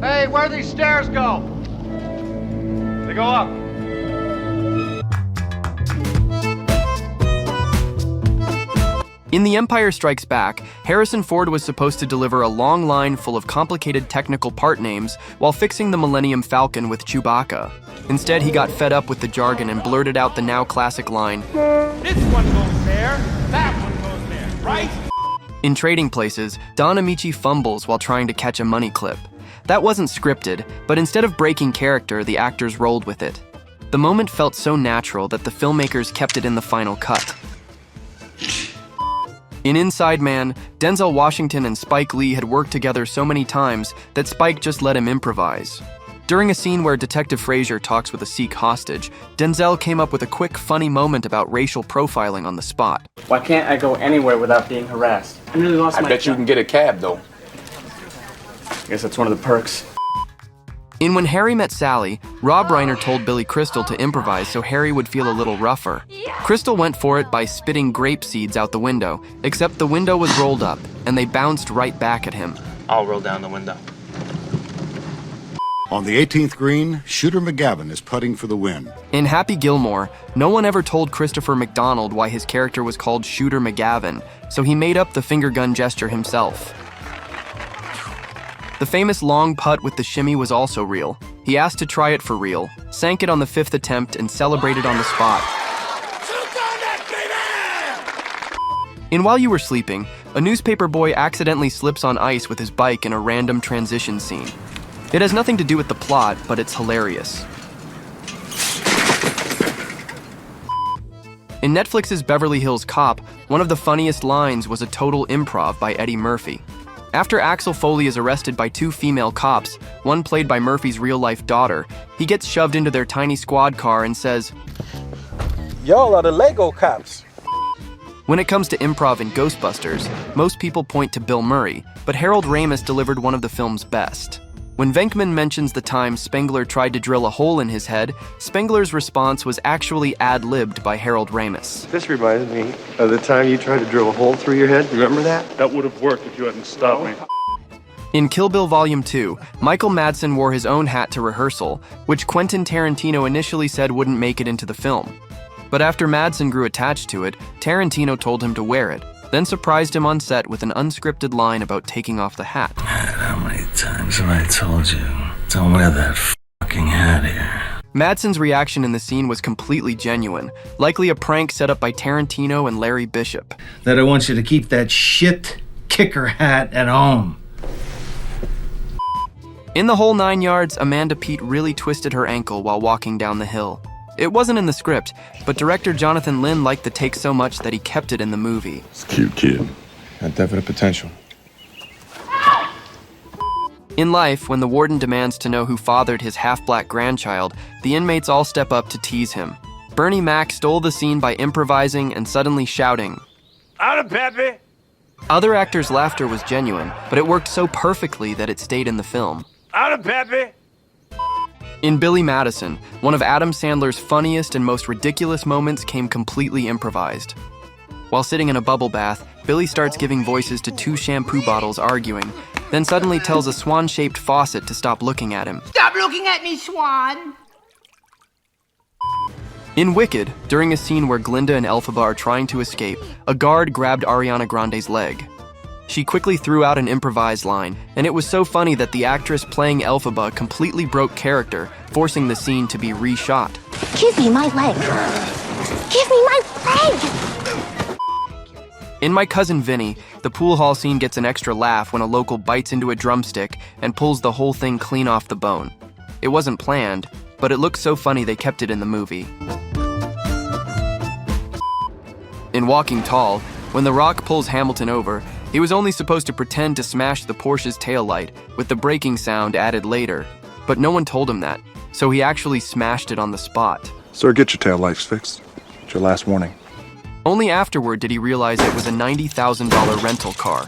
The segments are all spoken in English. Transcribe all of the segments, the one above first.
Hey, where do these stairs go? They go up. In The Empire Strikes Back, Harrison Ford was supposed to deliver a long line full of complicated technical part names while fixing the Millennium Falcon with Chewbacca. Instead, he got fed up with the jargon and blurted out the now classic line, This one goes there, that one goes there, right? In Trading Places, Don Amici fumbles while trying to catch a money clip. That wasn't scripted, but instead of breaking character, the actors rolled with it. The moment felt so natural that the filmmakers kept it in the final cut. In Inside Man, Denzel Washington and Spike Lee had worked together so many times that Spike just let him improvise. During a scene where Detective Frazier talks with a Sikh hostage, Denzel came up with a quick, funny moment about racial profiling on the spot. Why can't I go anywhere without being harassed? I nearly lost my bet you can get a cab, though. I guess that's one of the perks. In When Harry Met Sally, Rob Reiner told Billy Crystal to improvise so Harry would feel a little rougher. Crystal went for it by spitting grape seeds out the window, except the window was rolled up, and they bounced right back at him. I'll roll down the window. On the 18th green, Shooter McGavin is putting for the win. In Happy Gilmore, no one ever told Christopher McDonald why his character was called Shooter McGavin, so he made up the finger gun gesture himself. The famous long putt with the shimmy was also real. He asked to try it for real, sank it on the 5th attempt, and celebrated on the spot. In While You Were Sleeping, a newspaper boy accidentally slips on ice with his bike in a random transition scene. It has nothing to do with the plot, but it's hilarious. In Netflix's Beverly Hills Cop, one of the funniest lines was a total improv by Eddie Murphy. After Axel Foley is arrested by 2 female cops, one played by Murphy's real-life daughter, he gets shoved into their tiny squad car and says, Y'all are the Lego cops. When it comes to improv in Ghostbusters, most people point to Bill Murray, but Harold Ramis delivered one of the film's best. When Venkman mentions the time Spengler tried to drill a hole in his head, Spengler's response was actually ad-libbed by Harold Ramis. This reminds me of the time you tried to drill a hole through your head. Remember that? That would have worked if you hadn't stopped me. In Kill Bill Volume 2, Michael Madsen wore his own hat to rehearsal, which Quentin Tarantino initially said wouldn't make it into the film. But after Madsen grew attached to it, Tarantino told him to wear it, then surprised him on set with an unscripted line about taking off the hat. How many times have I told you, don't wear that fucking hat here? Madsen's reaction in the scene was completely genuine, likely a prank set up by Tarantino and Larry Bishop. That I want you to keep that shit kicker hat at home. In The Whole 9 Yards, Amanda Peet really twisted her ankle while walking down the hill. It wasn't in the script, but director Jonathan Lynn liked the take so much that he kept it in the movie. It's a cute kid. Got definite potential. In life, when the warden demands to know who fathered his half-black grandchild, the inmates all step up to tease him. Bernie Mac stole the scene by improvising and suddenly shouting, Out of Pepe! Other actors' laughter was genuine, but it worked so perfectly that it stayed in the film. Out of Pepe! In Billy Madison, one of Adam Sandler's funniest and most ridiculous moments came completely improvised. While sitting in a bubble bath, Billy starts giving voices to 2 shampoo bottles arguing, then suddenly tells a swan-shaped faucet to stop looking at him. Stop looking at me, Swan! In Wicked, during a scene where Glinda and Elphaba are trying to escape, a guard grabbed Ariana Grande's leg. She quickly threw out an improvised line, and it was so funny that the actress playing Elphaba completely broke character, forcing the scene to be reshot. Give me my leg! Give me my leg! In My Cousin Vinny, the pool hall scene gets an extra laugh when a local bites into a drumstick and pulls the whole thing clean off the bone. It wasn't planned, but it looked so funny they kept it in the movie. In Walking Tall, when The Rock pulls Hamilton over, he was only supposed to pretend to smash the Porsche's taillight, with the braking sound added later. But no one told him that, so he actually smashed it on the spot. Sir, get your tail lights fixed. It's your last warning. Only afterward did he realize it was a $90,000 rental car.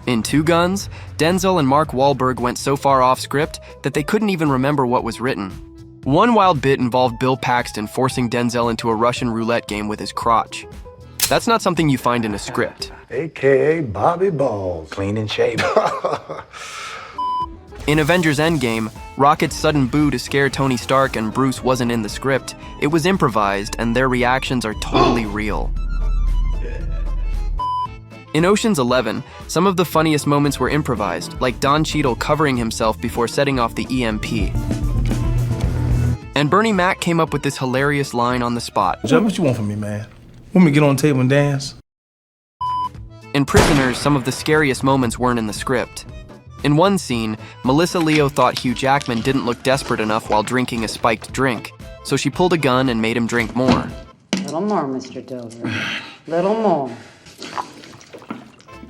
In Two Guns, Denzel and Mark Wahlberg went so far off script that they couldn't even remember what was written. One wild bit involved Bill Paxton forcing Denzel into a Russian roulette game with his crotch. That's not something you find in a script. A.K.A. Bobby Balls. Clean and shaven. In Avengers Endgame, Rocket's sudden boo to scare Tony Stark and Bruce wasn't in the script. It was improvised, and their reactions are totally real. In Ocean's 11, some of the funniest moments were improvised, like Don Cheadle covering himself before setting off the EMP. And Bernie Mac came up with this hilarious line on the spot. Joe, what you want from me, man? Want me to get on the table and dance? In Prisoners, some of the scariest moments weren't in the script. In one scene, Melissa Leo thought Hugh Jackman didn't look desperate enough while drinking a spiked drink, so she pulled a gun and made him drink more. Little more, Mr. Dover. Little more.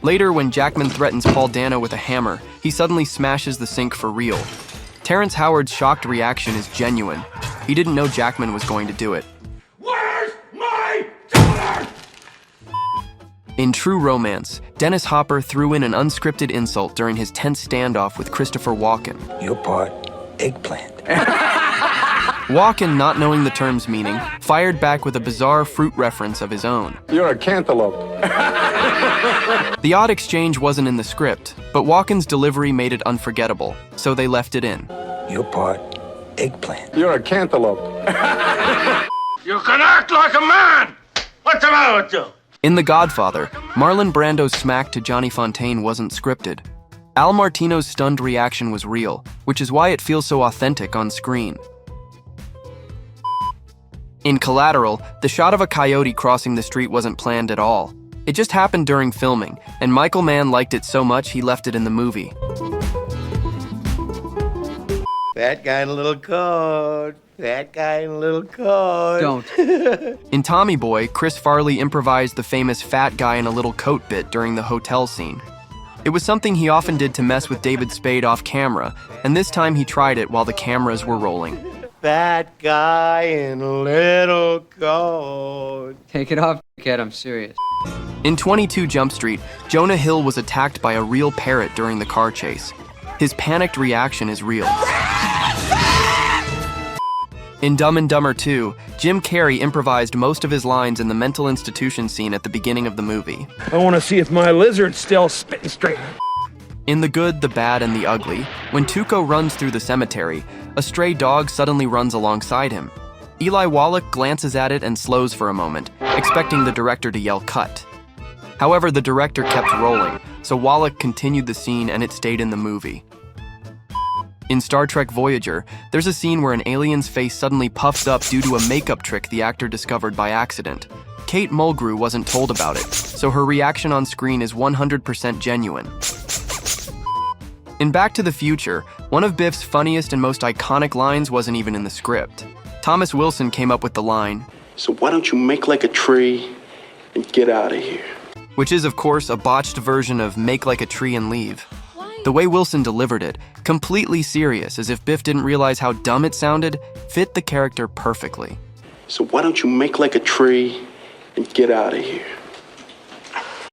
Later, when Jackman threatens Paul Dano with a hammer, he suddenly smashes the sink for real. Terrence Howard's shocked reaction is genuine. He didn't know Jackman was going to do it. Where's my daughter? In True Romance, Dennis Hopper threw in an unscripted insult during his tense standoff with Christopher Walken. Your part, eggplant. Walken, not knowing the term's meaning, fired back with a bizarre fruit reference of his own. You're a cantaloupe. The odd exchange wasn't in the script, but Walken's delivery made it unforgettable, so they left it in. Your part, eggplant. You're a cantaloupe. You can act like a man! What's the matter with you? In The Godfather, Marlon Brando's smack to Johnny Fontaine wasn't scripted. Al Martino's stunned reaction was real, which is why it feels so authentic on screen. In Collateral, the shot of a coyote crossing the street wasn't planned at all. It just happened during filming, and Michael Mann liked it so much he left it in the movie. Fat guy in a little coat. Fat guy in a little coat. Don't. In Tommy Boy, Chris Farley improvised the famous fat guy in a little coat bit during the hotel scene. It was something he often did to mess with David Spade off camera, and this time he tried it while the cameras were rolling. Fat guy in a little coat. Take it off, kid. I'm serious. In 22 Jump Street, Jonah Hill was attacked by a real parrot during the car chase. His panicked reaction is real. In Dumb and Dumber 2, Jim Carrey improvised most of his lines in the mental institution scene at the beginning of the movie. I want to see if my lizard's still spitting straight. In The Good, the Bad, and the Ugly, when Tuco runs through the cemetery, a stray dog suddenly runs alongside him. Eli Wallach glances at it and slows for a moment, expecting the director to yell cut. However, the director kept rolling, so Wallach continued the scene and it stayed in the movie. In Star Trek Voyager, there's a scene where an alien's face suddenly puffs up due to a makeup trick the actor discovered by accident. Kate Mulgrew wasn't told about it, so her reaction on screen is 100% genuine. In Back to the Future, one of Biff's funniest and most iconic lines wasn't even in the script. Thomas Wilson came up with the line, "So why don't you make like a tree and get out of here?" Which is, of course, a botched version of make like a tree and leave. The way Wilson delivered it, completely serious, as if Biff didn't realize how dumb it sounded, fit the character perfectly. "So why don't you make like a tree and get out of here?"